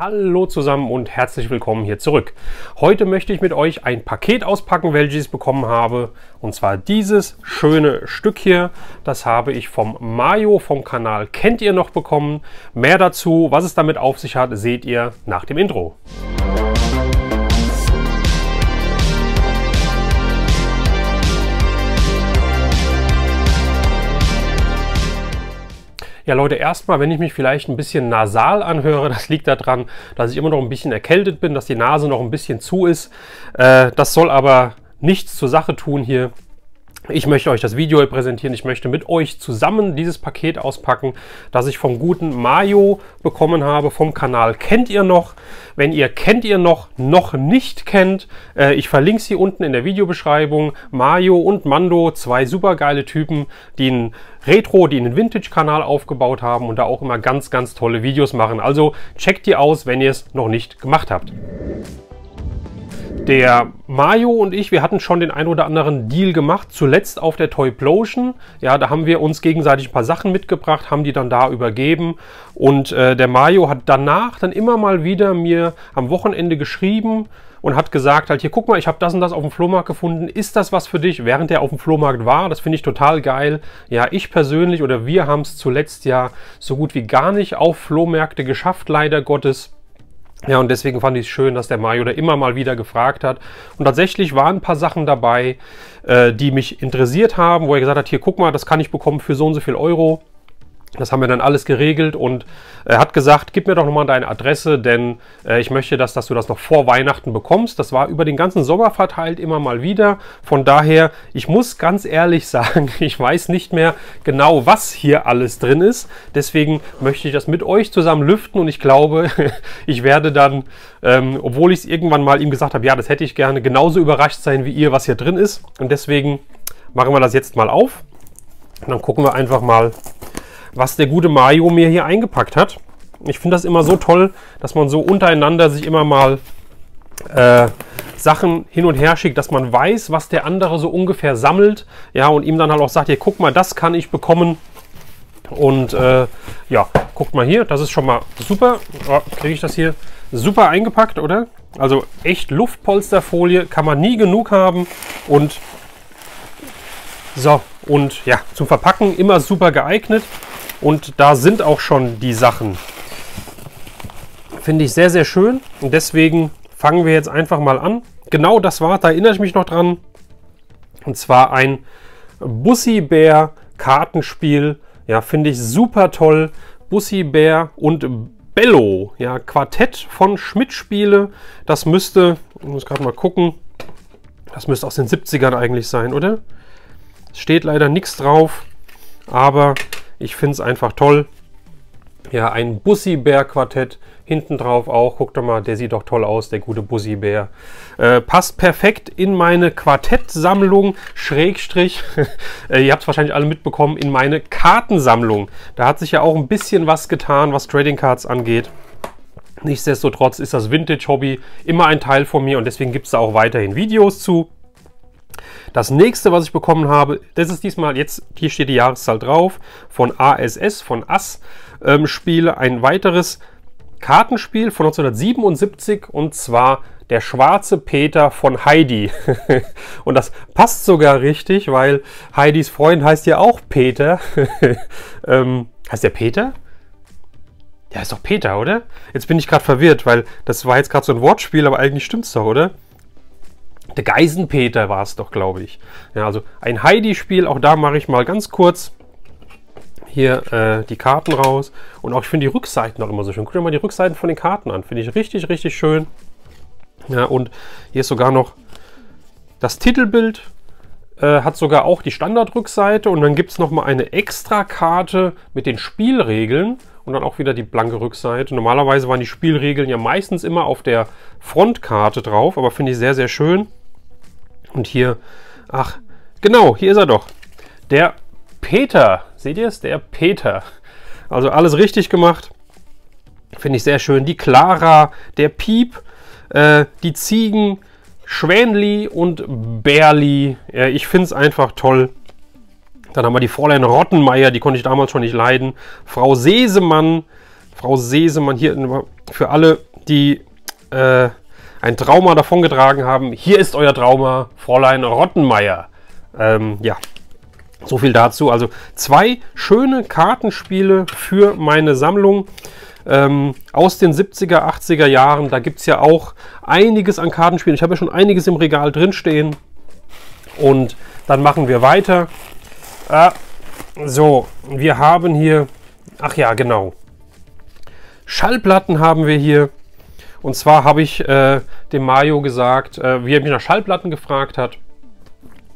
Hallo zusammen und herzlich willkommen hier zurück. Heute möchte ich mit euch ein Paket auspacken, welches ich bekommen habe. Und zwar dieses schöne Stück hier. Das habe ich vom Mayo vom Kanal Kennt ihr noch bekommen. Mehr dazu, was es damit auf sich hat, seht ihr nach dem Intro. Ja Leute, erstmal, wenn ich mich vielleicht ein bisschen nasal anhöre, das liegt daran, dass ich immer noch ein bisschen erkältet bin, dass die Nase noch ein bisschen zu ist. Das soll aber nichts zur Sache tun hier. Ich möchte euch das Video präsentieren. Ich möchte mit euch zusammen dieses Paket auspacken, das ich vom guten Mayo bekommen habe, vom Kanal Kennt ihr noch? Wenn ihr Kennt ihr noch nicht kennt, ich verlinke es hier unten in der Videobeschreibung. Mayo und Mando, zwei super geile Typen, die einen Vintage-Kanal aufgebaut haben und da auch immer ganz, ganz tolle Videos machen. Also checkt die aus, wenn ihr es noch nicht gemacht habt. Der Mayo und ich, wir hatten schon den ein oder anderen Deal gemacht, zuletzt auf der Toyplosion. Ja, da haben wir uns gegenseitig ein paar Sachen mitgebracht, haben die dann da übergeben. Und der Mayo hat danach dann immer mal wieder mir am Wochenende geschrieben und hat gesagt, halt hier, guck mal, ich habe das und das auf dem Flohmarkt gefunden. Ist das was für dich? Während er auf dem Flohmarkt war, das finde ich total geil. Ja, ich persönlich oder wir haben es zuletzt ja so gut wie gar nicht auf Flohmärkte geschafft, leider Gottes. Ja, und deswegen fand ich es schön, dass der Mayo da immer mal wieder gefragt hat. Und tatsächlich waren ein paar Sachen dabei, die mich interessiert haben, wo er gesagt hat, hier, guck mal, das kann ich bekommen für so und so viel Euro. Das haben wir dann alles geregelt und er hat gesagt, gib mir doch nochmal deine Adresse, denn ich möchte, dass du das noch vor Weihnachten bekommst. Das war über den ganzen Sommer verteilt immer mal wieder. Von daher, ich muss ganz ehrlich sagen, ich weiß nicht mehr genau, was hier alles drin ist. Deswegen möchte ich das mit euch zusammen lüften und ich glaube, ich werde dann, obwohl ich es irgendwann mal ihm gesagt habe, ja, das hätte ich gerne, genauso überrascht sein wie ihr, was hier drin ist. Und deswegen machen wir das jetzt mal auf und dann gucken wir einfach mal, was der gute Mayo mir hier eingepackt hat. Ich finde das immer so toll, dass man so untereinander sich immer mal Sachen hin und her schickt, dass man weiß, was der andere so ungefähr sammelt. Ja, und ihm dann halt auch sagt, hier, guck mal, das kann ich bekommen. Und ja, guckt mal hier, das ist schon mal super. Oh, kriege ich das hier super eingepackt, oder? Also echt Luftpolsterfolie, kann man nie genug haben. Und so, und ja, zum Verpacken immer super geeignet. Und da sind auch schon die Sachen. Finde ich sehr, sehr schön. Und deswegen fangen wir jetzt einfach mal an. Genau das war, da erinnere ich mich noch dran. Und zwar ein Bussibär Kartenspiel. Ja, finde ich super toll. Bussibär und Bello. Ja, Quartett von Schmidt Spiele. Das müsste, ich muss gerade mal gucken, das müsste aus den 70ern eigentlich sein, oder? Es steht leider nichts drauf, aber ich finde es einfach toll. Ja, ein Bussibär-Quartett. Hinten drauf auch. Guckt doch mal, der sieht doch toll aus, der gute Bussibär. Passt perfekt in meine Quartettsammlung, Schrägstrich. Ihr habt es wahrscheinlich alle mitbekommen, in meine Kartensammlung. Da hat sich ja auch ein bisschen was getan, was Trading Cards angeht. Nichtsdestotrotz ist das Vintage-Hobby immer ein Teil von mir und deswegen gibt es da auch weiterhin Videos zu. Das nächste, was ich bekommen habe, das ist diesmal, jetzt hier steht die Jahreszahl drauf, von ASS, von AS Spiele, ein weiteres Kartenspiel von 1977 und zwar der schwarze Peter von Heidi. Und das passt sogar richtig, weil Heidis Freund heißt ja auch Peter. Heißt der Peter? Ja, ist doch Peter, oder? Jetzt bin ich gerade verwirrt, weil das war jetzt gerade so ein Wortspiel, aber eigentlich stimmt es doch, oder? Der Geisenpeter war es doch, glaube ich. Ja, also ein Heidi-Spiel, auch da mache ich mal ganz kurz hier die Karten raus. Und auch ich finde die Rückseiten auch immer so schön. Guckt euch mal die Rückseiten von den Karten an. Finde ich richtig, richtig schön. Ja, und hier ist sogar noch das Titelbild. Hat sogar auch die Standardrückseite. Und dann gibt es nochmal eine Extra-Karte mit den Spielregeln. Und dann auch wieder die blanke Rückseite. Normalerweise waren die Spielregeln ja meistens immer auf der Frontkarte drauf. Aber finde ich sehr, sehr schön. Und hier, ach, genau, hier ist er doch. Der Peter. Seht ihr es? Der Peter. Also alles richtig gemacht. Finde ich sehr schön. Die Clara, der Piep, die Ziegen, Schwänli und Bärli. Ich finde es einfach toll. Dann haben wir die Fräulein Rottenmeier, die konnte ich damals schon nicht leiden. Frau Sesemann hier für alle, die ein Trauma davongetragen haben. Hier ist euer Trauma, Fräulein Rottenmeier. Ja, so viel dazu. Also 2 schöne Kartenspiele für meine Sammlung aus den 70er, 80er Jahren. Da gibt es ja auch einiges an Kartenspielen. Ich habe ja schon einiges im Regal drin stehen. Und dann machen wir weiter. So, wir haben hier, ach ja, genau. Schallplatten haben wir hier. Und zwar habe ich dem Mario gesagt, wie er mich nach Schallplatten gefragt hat,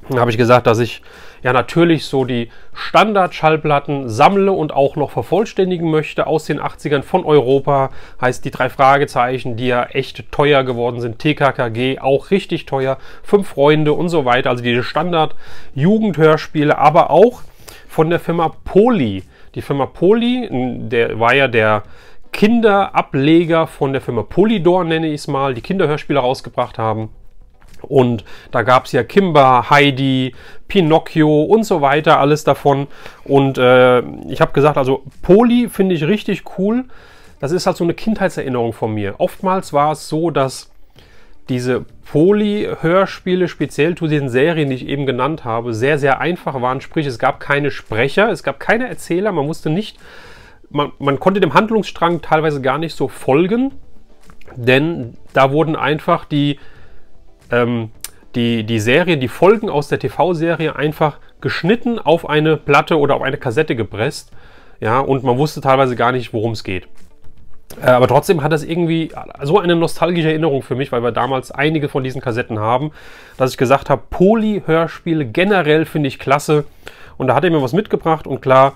dann habe ich gesagt, dass ich ja natürlich so die Standard-Schallplatten sammle und auch noch vervollständigen möchte aus den 80ern von Europa. Heißt die 3 Fragezeichen, die ja echt teuer geworden sind. TKKG auch richtig teuer. 5 Freunde und so weiter. Also diese Standard-Jugendhörspiele, aber auch von der Firma Poly. Die Firma Poly, der war ja der Kinderableger von der Firma Polydor, nenne ich es mal, die Kinderhörspiele rausgebracht haben. Und da gab es ja Kimba, Heidi, Pinocchio und so weiter, alles davon. Und ich habe gesagt, also Poly finde ich richtig cool. Das ist halt so eine Kindheitserinnerung von mir. Oftmals war es so, dass diese Poly-Hörspiele, speziell zu den Serien, die ich eben genannt habe, sehr, sehr einfach waren. Sprich, es gab keine Sprecher, es gab keine Erzähler, man musste nicht, man konnte dem Handlungsstrang teilweise gar nicht so folgen, denn da wurden einfach die Serien, die Folgen aus der TV-Serie einfach geschnitten auf eine Platte oder auf eine Kassette gepresst. Ja, und man wusste teilweise gar nicht, worum es geht. Aber trotzdem hat das irgendwie so eine nostalgische Erinnerung für mich, weil wir damals einige von diesen Kassetten haben, dass ich gesagt habe, Poly-Hörspiele generell finde ich klasse. Und da hat er mir was mitgebracht und klar,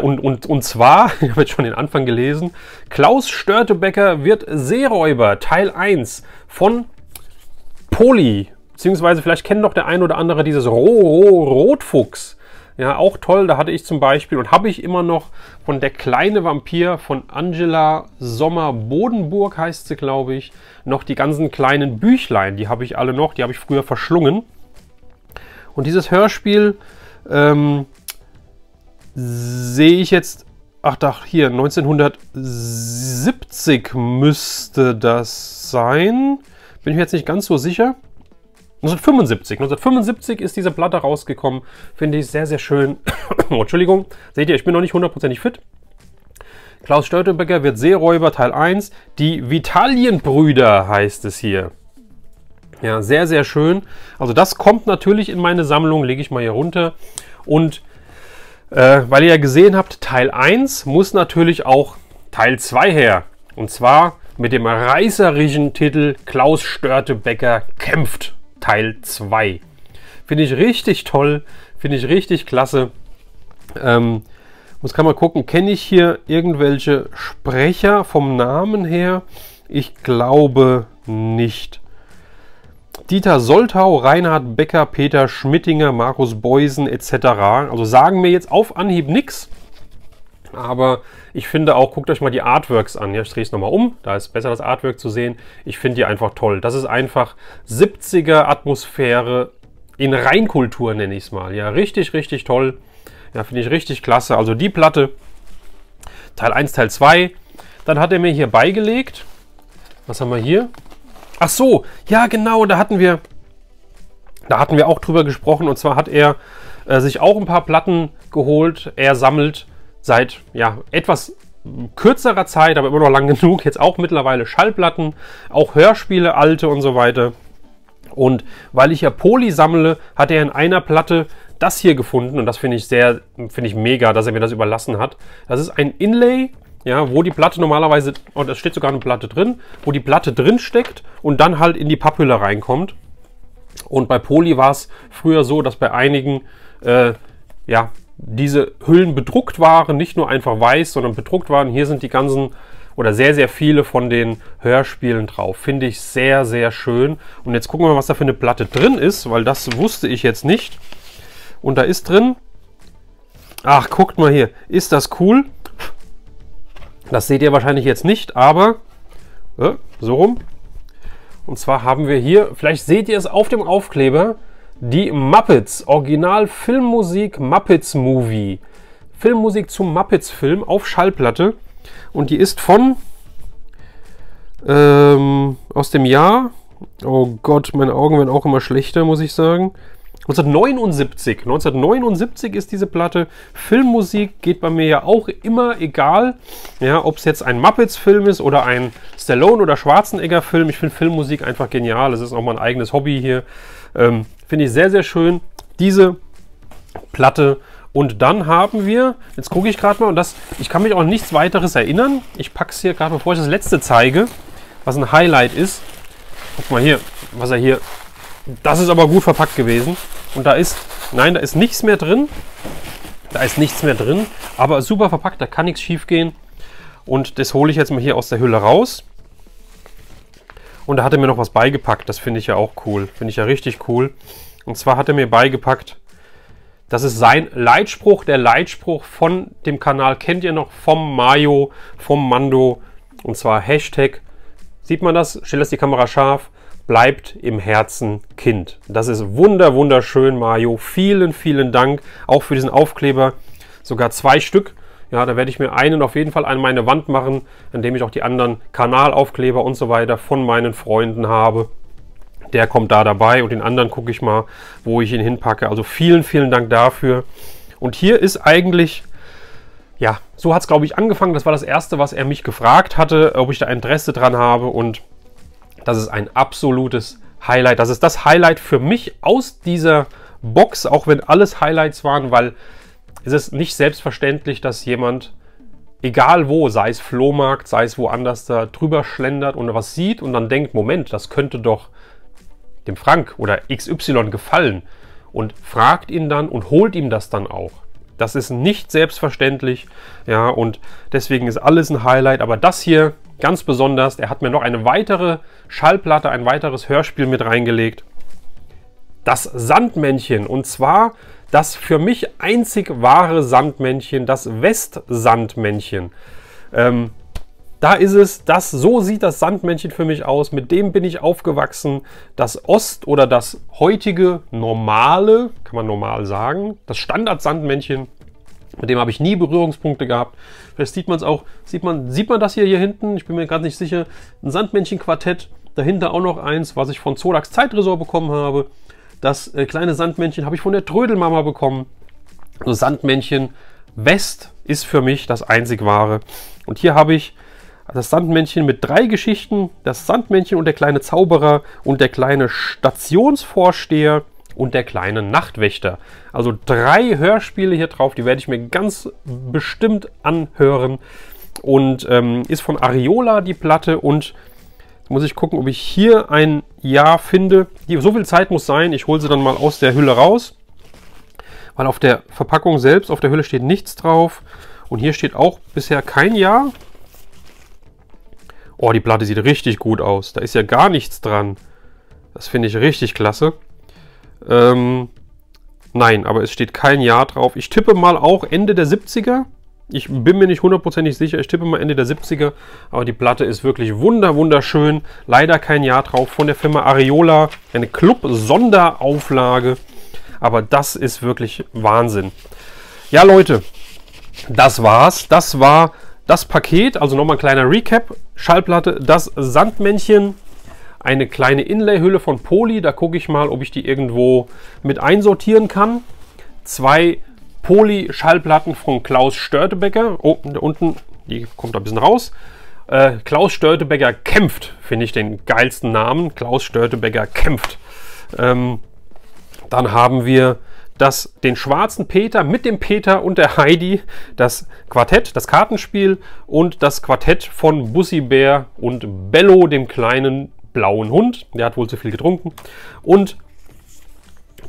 und zwar, ich habe jetzt schon den Anfang gelesen, Klaus Störtebeker wird Seeräuber, Teil 1 von Poly, beziehungsweise vielleicht kennt doch der ein oder andere dieses Rotfuchs. Ja, auch toll, da hatte ich zum Beispiel und habe ich immer noch von Der kleine Vampir von Angela Sommer-Bodenburg, heißt sie, glaube ich, noch die ganzen kleinen Büchlein, die habe ich alle noch, die habe ich früher verschlungen. Und dieses Hörspiel sehe ich jetzt, ach da, hier, 1970 müsste das sein. Bin ich mir jetzt nicht ganz so sicher. 1975 ist diese Platte rausgekommen. Finde ich sehr, sehr schön. Oh, Entschuldigung. Seht ihr, ich bin noch nicht hundertprozentig fit. Klaus Störtebeker wird Seeräuber, Teil 1. Die Vitalienbrüder heißt es hier. Ja, sehr, sehr schön. Also das kommt natürlich in meine Sammlung. Lege ich mal hier runter. Und weil ihr ja gesehen habt, Teil 1 muss natürlich auch Teil 2 her. Und zwar mit dem reißerischen Titel Klaus Störtebeker kämpft, Teil 2. Finde ich richtig toll, finde ich richtig klasse. Muss kann mal gucken, kenne ich hier irgendwelche Sprecher vom Namen her? Ich glaube nicht. Dieter Soltau, Reinhard Becker, Peter Schmittinger, Markus Beusen etc. Also sagen mir jetzt auf Anhieb nichts. Aber ich finde auch, guckt euch mal die Artworks an. Ja, ich drehe es nochmal um, da ist besser das Artwork zu sehen. Ich finde die einfach toll. Das ist einfach 70er Atmosphäre in Reinkultur, nenne ich es mal. Ja, richtig, richtig toll. Ja, finde ich richtig klasse. Also die Platte, Teil 1, Teil 2. Dann hat er mir hier beigelegt. Was haben wir hier? Ach so, ja genau, da hatten wir auch drüber gesprochen. Und zwar hat er sich auch ein paar Platten geholt. Er sammelt seit ja, etwas kürzerer Zeit, aber immer noch lang genug, jetzt auch mittlerweile Schallplatten, auch Hörspiele, alte und so weiter. Und weil ich ja Poly sammle, hat er in einer Platte das hier gefunden und das finde ich mega, dass er mir das überlassen hat. Das ist ein Inlay, ja, wo die Platte normalerweise, und es steht sogar eine Platte drin, wo die Platte drin steckt und dann halt in die Papphülle reinkommt. Und bei Poly war es früher so, dass bei einigen, ja, diese Hüllen bedruckt waren, nicht nur einfach weiß, sondern bedruckt waren. Hier sind die ganzen oder sehr, sehr viele von den Hörspielen drauf. Finde ich sehr, sehr schön. Und jetzt gucken wir mal, was da für eine Platte drin ist, weil das wusste ich jetzt nicht. Und da ist drin, ach, guckt mal hier, ist das cool? Das seht ihr wahrscheinlich jetzt nicht, aber so rum. Und zwar haben wir hier, vielleicht seht ihr es auf dem Aufkleber, die Muppets, Original Filmmusik Muppets Movie. Filmmusik zum Muppets Film auf Schallplatte. Und die ist von aus dem Jahr. Oh Gott, meine Augen werden auch immer schlechter, muss ich sagen. 1979 ist diese Platte. Filmmusik geht bei mir ja auch immer, egal, ja, ob es jetzt ein Muppets-Film ist oder ein Stallone- oder Schwarzenegger-Film. Ich finde Filmmusik einfach genial. Das ist auch mein eigenes Hobby hier. Finde ich sehr, sehr schön, diese Platte. Und dann haben wir, jetzt gucke ich gerade mal, und ich kann mich auch an nichts weiteres erinnern. Ich packe es hier gerade, bevor ich das letzte zeige, was ein Highlight ist. Guck mal hier, was er hier... Das ist aber gut verpackt gewesen. Und da ist nichts mehr drin. Da ist nichts mehr drin, aber super verpackt, da kann nichts schief gehen. Und das hole ich jetzt mal hier aus der Hülle raus. Und da hat er mir noch was beigepackt, das finde ich ja auch cool. Finde ich ja richtig cool. Und zwar hat er mir beigepackt, das ist sein Leitspruch, der Leitspruch von dem Kanal, kennt ihr noch, vom Mayo, vom Mando. Und zwar Hashtag, sieht man das? Stell das die Kamera scharf. Bleibt im Herzen Kind. Das ist wunderschön, Mayo. Vielen, vielen Dank auch für diesen Aufkleber. Sogar 2 Stück. Ja, da werde ich mir einen auf jeden Fall an meine Wand machen, indem ich auch die anderen Kanalaufkleber und so weiter von meinen Freunden habe. Der kommt da dabei und den anderen gucke ich mal, wo ich ihn hinpacke. Also vielen, vielen Dank dafür. Und hier ist eigentlich, ja, so hat es glaube ich angefangen. Das war das erste, was er mich gefragt hatte, ob ich da Interesse dran habe, und das ist ein absolutes Highlight. Das ist das Highlight für mich aus dieser Box, auch wenn alles Highlights waren, weil es ist nicht selbstverständlich, dass jemand, egal wo, sei es Flohmarkt, sei es woanders, da drüber schlendert und was sieht und dann denkt, Moment, das könnte doch dem Frank oder XY gefallen, und fragt ihn dann und holt ihm das dann auch. Das ist nicht selbstverständlich, ja, und deswegen ist alles ein Highlight, aber das hier ganz besonders. Er hat mir noch eine weitere Schallplatte, ein weiteres Hörspiel mit reingelegt. Das Sandmännchen, und zwar das für mich einzig wahre Sandmännchen, das Westsandmännchen. Da ist es, so sieht das Sandmännchen für mich aus, mit dem bin ich aufgewachsen. Das Ost- oder das heutige normale, kann man normal sagen, das Standard-Sandmännchen, mit dem habe ich nie Berührungspunkte gehabt. Vielleicht sieht man es auch, sieht man das hier hinten, ich bin mir gerade nicht sicher, ein Sandmännchen-Quartett, dahinter auch noch eins, was ich von Zolax Zeitresort bekommen habe. Das kleine Sandmännchen habe ich von der Trödelmama bekommen. Also Sandmännchen West ist für mich das einzig wahre. Und hier habe ich das Sandmännchen mit 3 Geschichten, das Sandmännchen und der kleine Zauberer und der kleine Stationsvorsteher und der kleine Nachtwächter. Also 3 Hörspiele hier drauf, die werde ich mir ganz bestimmt anhören. Und ist von Ariola die Platte, und muss ich gucken, ob ich hier ein Jahr finde. So viel Zeit muss sein, ich hole sie dann mal aus der Hülle raus. Weil auf der Verpackung selbst, auf der Hülle steht nichts drauf. Und hier steht auch bisher kein Jahr. Oh, die Platte sieht richtig gut aus. Da ist ja gar nichts dran. Das finde ich richtig klasse. Nein, aber es steht kein Jahr drauf. Ich tippe mal auch Ende der 70er. Ich bin mir nicht hundertprozentig sicher. Ich tippe mal Ende der 70er. Aber die Platte ist wirklich wunderschön. Leider kein Jahr drauf. Von der Firma Ariola. Eine Club-Sonderauflage. Aber das ist wirklich Wahnsinn. Ja, Leute, das war's. Das war das Paket. Also nochmal ein kleiner Recap. Schallplatte, das Sandmännchen. Eine kleine Inlay-Hülle von Poly. Da gucke ich mal, ob ich die irgendwo mit einsortieren kann. 2 Poly-Schallplatten von Klaus Störtebeker. Oh, da unten, die kommt ein bisschen raus. Klaus Störtebeker kämpft, finde ich den geilsten Namen. Klaus Störtebeker kämpft. Dann haben wir den schwarzen Peter mit dem Peter und der Heidi, das Quartett, das Kartenspiel, und das Quartett von Bussi Bär und Bello, dem kleinen blauen Hund. Der hat wohl zu viel getrunken. Und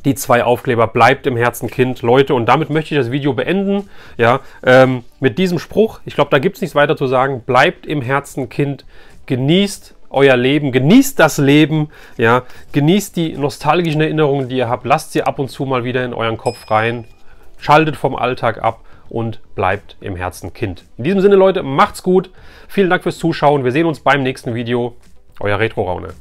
die 2 Aufkleber, bleibt im Herzen Kind, Leute. Und damit möchte ich das Video beenden. Ja, mit diesem Spruch, ich glaube, da gibt es nichts weiter zu sagen. Bleibt im Herzen Kind, genießt euer Leben, genießt das Leben, ja, genießt die nostalgischen Erinnerungen, die ihr habt, lasst sie ab und zu mal wieder in euren Kopf rein, schaltet vom Alltag ab und bleibt im Herzen Kind. In diesem Sinne, Leute, macht's gut, vielen Dank fürs Zuschauen, wir sehen uns beim nächsten Video, euer Retro Raune.